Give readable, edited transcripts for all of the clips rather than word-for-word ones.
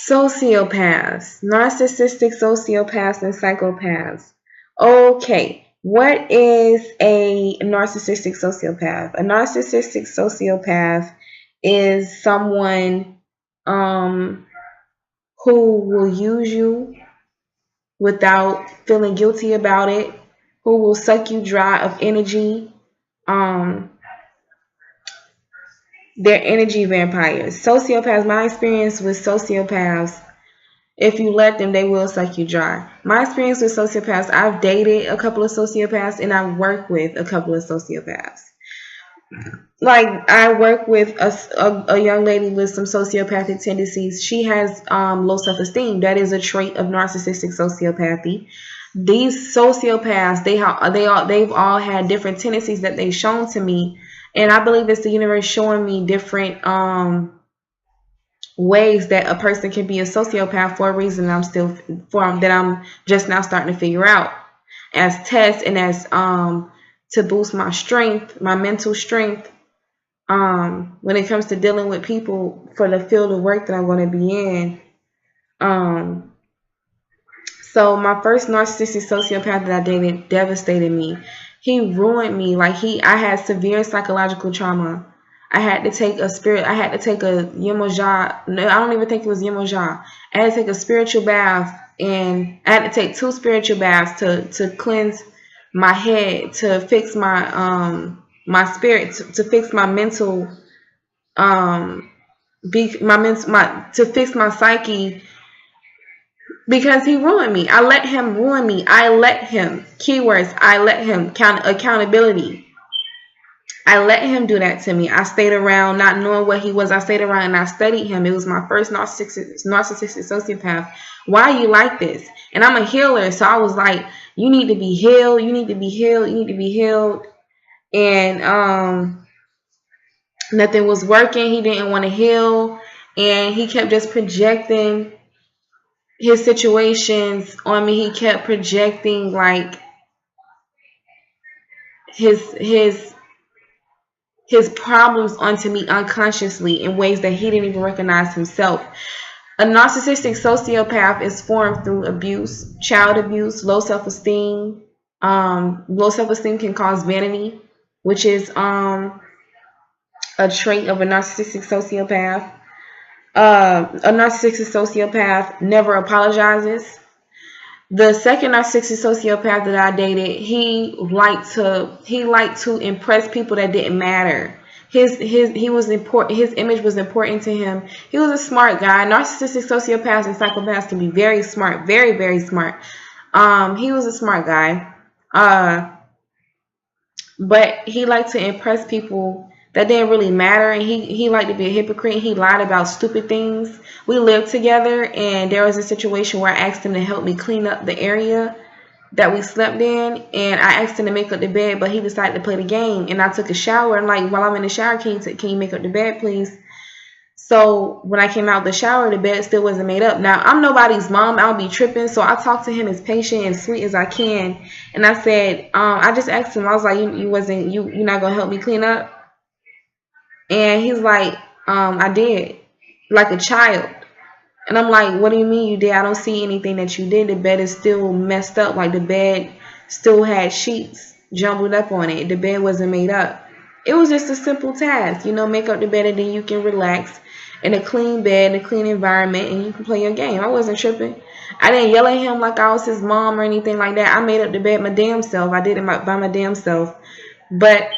Sociopaths, narcissistic sociopaths, and psychopaths. Okay, what is a narcissistic sociopath? A narcissistic sociopath is someone who will use you without feeling guilty about it, who will suck you dry of energy. They're energy vampires. Sociopaths, my experience with sociopaths, if you let them, they will suck you dry. My experience with sociopaths, I've dated a couple of sociopaths and I work with a couple of sociopaths. Like, I work with a young lady with some sociopathic tendencies. She has low self-esteem. That is a trait of narcissistic sociopathy. These sociopaths, they've all had different tendencies that they've shown to me, and I believe it's the universe showing me different ways that a person can be a sociopath for a reason that I'm just now starting to figure out as tests and as to boost my strength, my mental strength, when it comes to dealing with people for the field of work that I'm going to be in. So my first narcissistic sociopath that I dated devastated me. He ruined me. Like, I had severe psychological trauma. I had to take a Yemoja. No, I don't even think it was Yemoja. I had to take a spiritual bath, and I had to take 2 spiritual baths to cleanse my head, to fix my my spirit, to fix my mental, to fix my psyche, because he ruined me. I let him ruin me. I let him. Keywords: I let him. Accountability. I let him do that to me. I stayed around not knowing what he was. I stayed around and I studied him. It was my first narcissistic sociopath. Why are you like this? And I'm a healer, so I was like, you need to be healed. You need to be healed. You need to be healed. And nothing was working. He didn't want to heal, and he kept just projecting his situations on me. He kept projecting like his problems onto me unconsciously in ways that he didn't even recognize himself. A narcissistic sociopath is formed through abuse, child abuse, low self-esteem. Low self-esteem can cause vanity, which is a trait of a narcissistic sociopath. A narcissistic sociopath never apologizes. The second narcissistic sociopath that I dated, he liked to impress people that didn't matter. He was important. His image was important to him. He was a smart guy. Narcissistic sociopaths and psychopaths can be very smart, very, very smart. He was a smart guy, but he liked to impress people that didn't really matter, and he liked to be a hypocrite. He lied about stupid things. We lived together, and there was a situation where I asked him to help me clean up the area that we slept in, and I asked him to make up the bed, but he decided to play the game. And I took a shower, and like, while I'm in the shower, can you make up the bed, please? So when I came out of the shower, the bed still wasn't made up. Now, I'm nobody's mom. I'll be tripping. So I talked to him as patient and sweet as I can, and I said, I just asked him. I was like, you're not gonna help me clean up? And he's like, I did, like a child. And I'm like, what do you mean you did? I don't see anything that you did. The bed is still messed up. Like, the bed still had sheets jumbled up on it. The bed wasn't made up. It was just a simple task, make up the bed, and then you can relax in a clean bed, in a clean environment, and you can play your game. I wasn't tripping. I didn't yell at him like I was his mom or anything like that. I made up the bed my damn self. I did it by my damn self. But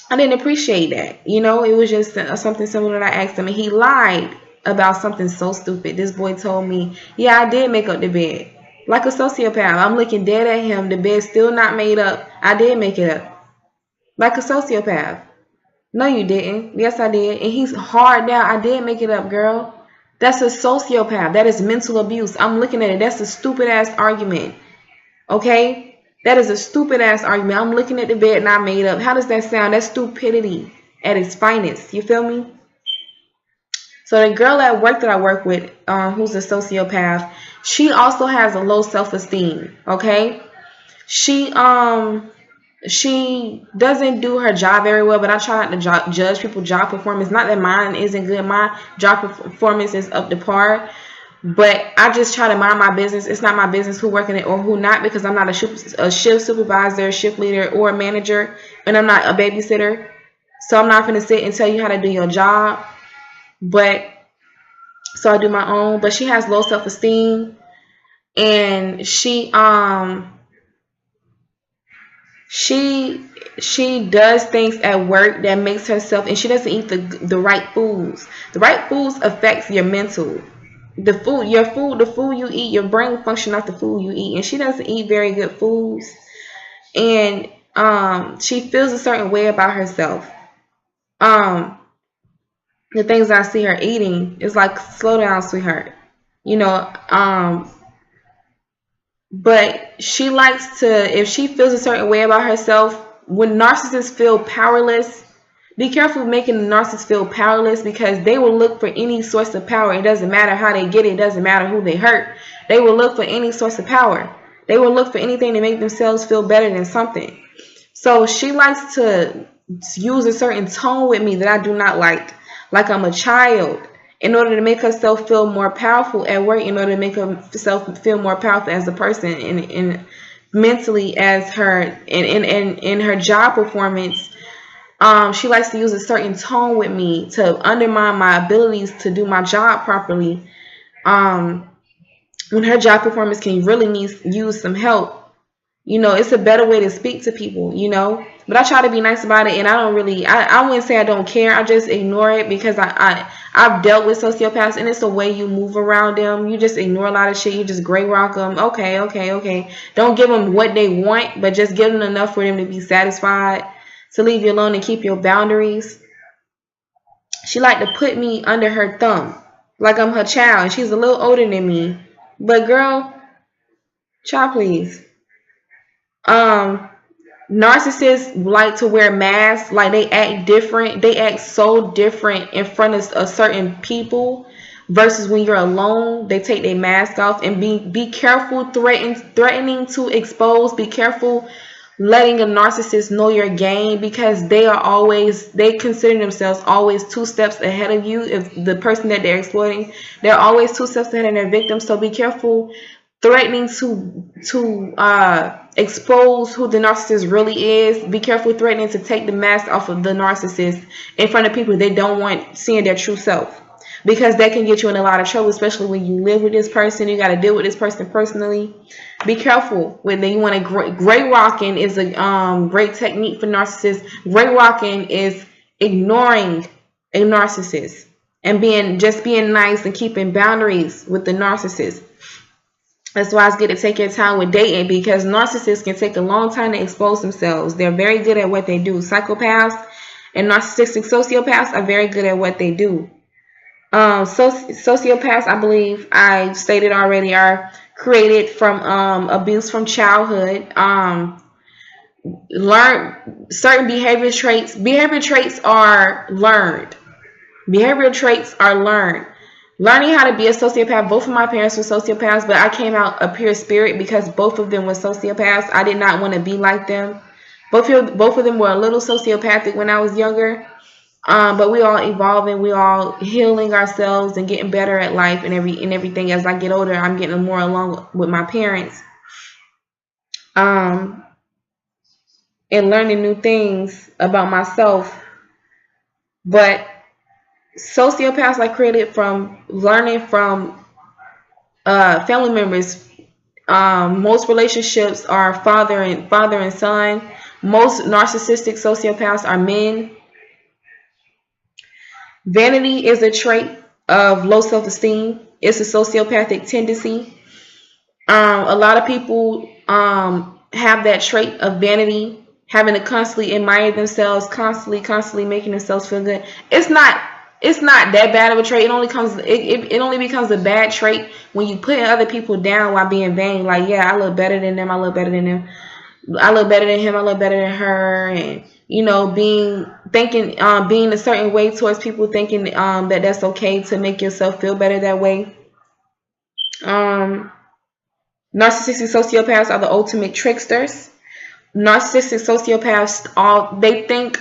I didn't appreciate that. It was just something similar that I asked him, and he lied about something so stupid. This boy told me, yeah, I did make up the bed. Like a sociopath. I'm looking dead at him. The bed's still not made up. I did make it up. Like a sociopath. No, you didn't. Yes, I did. And he's hard now. I did make it up, girl. That's a sociopath. That is mental abuse. I'm looking at it. That's a stupid ass argument. Okay? That is a stupid ass argument. I'm looking at the bed and I made up. How does that sound? That's stupidity at its finest. You feel me? So the girl at work that I work with, who's a sociopath, she also has a low self-esteem. Okay? She doesn't do her job very well, but I try not to judge people's job performance. Not that mine isn't good. My job performance is up to par. But I just try to mind my business. It's not my business who working it or who not, because I'm not a shift supervisor, shift leader, or a manager, and I'm not a babysitter. So I'm not going to sit and tell you how to do your job. But so I do my own. But she has low self-esteem, and she does things at work that makes herself, and she doesn't eat the right foods. The right foods affects your mental. The food you eat, your brain function off the food you eat, and she doesn't eat very good foods, and she feels a certain way about herself. The things I see her eating is like, slow down, sweetheart, you know. But she likes to, if she feels a certain way about herself, when narcissists feel powerless, be careful making the narcissist feel powerless, because they will look for any source of power. It doesn't matter how they get it. It doesn't matter who they hurt. They will look for any source of power. They will look for anything to make themselves feel better than something. So she likes to use a certain tone with me that I do not like I'm a child, in order to make herself feel more powerful at work, in order to make herself feel more powerful as a person, and mentally as her, in her job performance. She likes to use a certain tone with me to undermine my abilities to do my job properly. When her job performance can really use some help. You know, it's a better way to speak to people, you know. But I try to be nice about it, and I don't really, I wouldn't say I don't care. I just ignore it, because I've dealt with sociopaths, and it's the way you move around them. You just ignore a lot of shit. You just gray rock them. Okay. Don't give them what they want, but just give them enough for them to be satisfied, to leave you alone and keep your boundaries. She like to put me under her thumb, like I'm her child, and she's a little older than me. But girl, child, please. Narcissists like to wear masks. Like, they act different. They act so different in front of certain people versus when you're alone. They take their mask off. And be careful threatening to expose. Be careful letting a narcissist know your game, because they consider themselves always 2 steps ahead of you. If the person that they're exploiting, they're always 2 steps ahead of their victim. So be careful threatening to expose who the narcissist really is. Be careful threatening to take the mask off of the narcissist in front of people they don't want seeing their true self, because that can get you in a lot of trouble, especially when you live with this person. You got to deal with this person personally. Be careful when you want to gray rocking is a great technique for narcissists. Gray rocking is ignoring a narcissist and being nice and keeping boundaries with the narcissist. That's why it's good to take your time with dating, because narcissists can take a long time to expose themselves. They're very good at what they do. Psychopaths and narcissistic sociopaths are very good at what they do. Sociopaths, I believe I stated already, are created from abuse from childhood. Learn certain behavior traits. Behavior traits are learned. Behavioral traits are learned. Learning how to be a sociopath. Both of my parents were sociopaths, but I came out a pure spirit because both of them were sociopaths. I did not want to be like them. Both of them were a little sociopathic when I was younger. But we all evolving, we all healing ourselves and getting better at life and everything. As I get older, I'm getting more along with my parents. And learning new things about myself. But sociopaths are created from learning from family members. Most relationships are father and son. Most narcissistic sociopaths are men. Vanity is a trait of low self-esteem. It's a sociopathic tendency. A lot of people have that trait of vanity, having to constantly admire themselves, constantly making themselves feel good. It's not that bad of a trait. It only becomes a bad trait when you put other people down while being vain. Like, yeah, I look better than them. I look better than them. I look better than him. I look better than her. And being a certain way towards people, thinking that that's okay to make yourself feel better that way. Narcissistic sociopaths are the ultimate tricksters. Narcissistic sociopaths, they think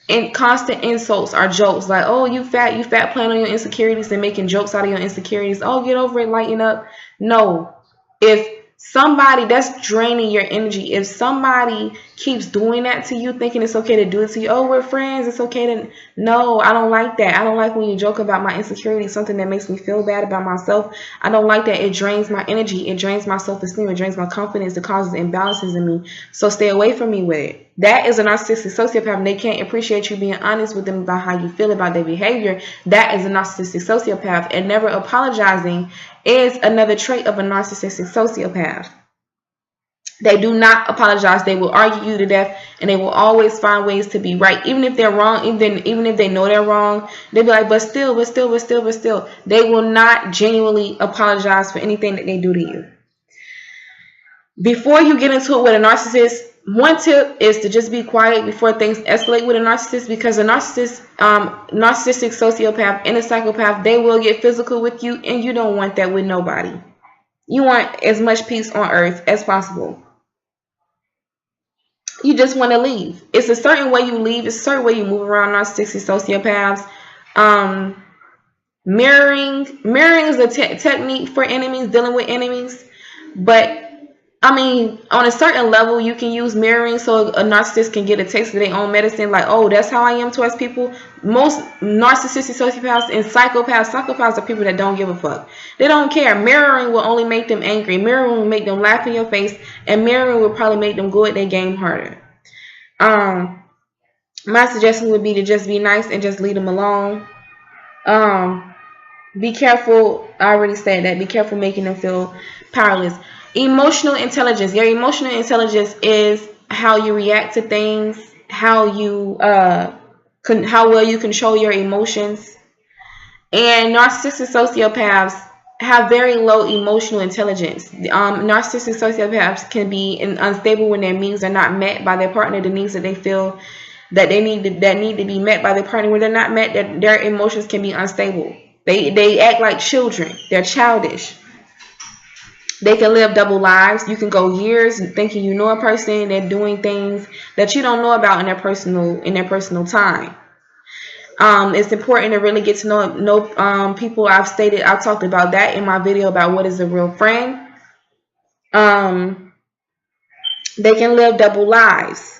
and constant insults or jokes like, oh, you fat, playing on your insecurities and making jokes out of your insecurities. Oh, get over it, lighten up. No. If somebody, that's draining your energy. If somebody keeps doing that to you, thinking it's okay to do it to you, oh, we're friends, it's okay to, no, I don't like that. I don't like when you joke about my insecurity, something that makes me feel bad about myself. I don't like that. It drains my energy. It drains my self-esteem. It drains my confidence. It causes imbalances in me. So stay away from me with it. That is a narcissistic sociopath, and they can't appreciate you being honest with them about how you feel about their behavior. That is a narcissistic sociopath, and never apologizing is another trait of a narcissistic sociopath. They do not apologize. They will argue you to death, and they will always find ways to be right. Even if they're wrong, even if they know they're wrong, they'll be like, but still. They will not genuinely apologize for anything that they do to you. Before you get into it with a narcissist, one tip is to just be quiet before things escalate with a narcissist, because a narcissistic sociopath and a psychopath, they will get physical with you, and you don't want that with nobody. You want as much peace on earth as possible. You just want to leave. It's a certain way you leave. It's a certain way you move around narcissistic sociopaths. Mirroring is a technique for enemies, dealing with enemies, but I mean, on a certain level, you can use mirroring so a narcissist can get a taste of their own medicine. Like, oh, that's how I am towards people. Most narcissistic sociopaths and psychopaths are people that don't give a fuck. They don't care. Mirroring will only make them angry. Mirroring will make them laugh in your face. And mirroring will probably make them go at their game harder. My suggestion would be to just be nice and just leave them alone. Be careful. I already said that. Be careful making them feel powerless. Emotional intelligence. Your emotional intelligence is how you react to things, how well you control your emotions. And narcissistic sociopaths have very low emotional intelligence. Narcissistic sociopaths can be unstable when their needs are not met by their partner. The needs that they feel that they need to be met by their partner, when they're not met, their emotions can be unstable. They act like children. They're childish. They can live double lives. You can go years thinking you know a person. They're doing things that you don't know about in their personal time. It's important to really get to know people. I've talked about that in my video about what is a real friend. They can live double lives.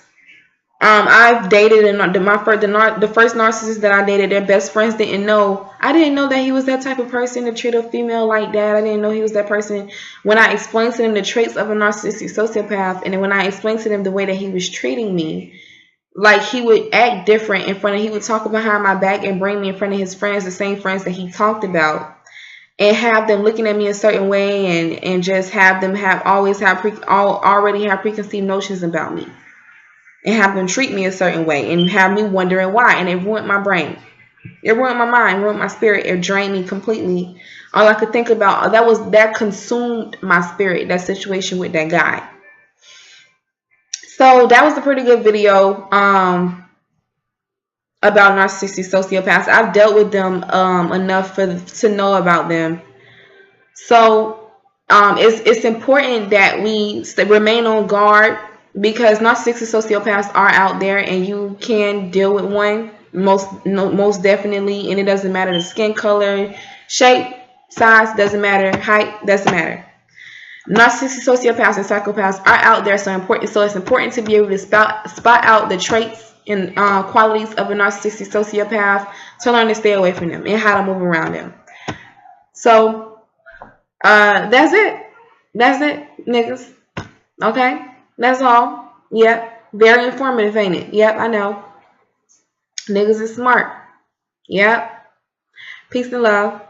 I've dated, and the first narcissist that I dated, their best friends didn't know. I didn't know that he was that type of person to treat a female like that. I didn't know he was that person. When I explained to them the traits of a narcissistic sociopath, and then when I explained to them the way that he was treating me, like he would act different in front of, he would talk behind my back and bring me in front of his friends, the same friends that he talked about, and have them looking at me a certain way, and just have them already have preconceived notions about me. And have them treat me a certain way and have me wondering why. And it ruined my brain. It ruined my mind, ruined my spirit. It drained me completely. All I could think about, that consumed my spirit, that situation with that guy. So that was a pretty good video about narcissistic sociopaths. I've dealt with them enough to know about them. So it's important that we remain on guard, because narcissistic sociopaths are out there, and you can deal with one most definitely. And it doesn't matter the skin color, shape, size, doesn't matter, height, doesn't matter. Narcissistic sociopaths and psychopaths are out there, so it's important to be able to spot out the traits and qualities of a narcissistic sociopath, to learn to stay away from them and how to move around them. So that's it, niggas. Okay. That's all. Yep. Very informative, ain't it? Yep, I know. Niggas is smart. Yep. Peace and love.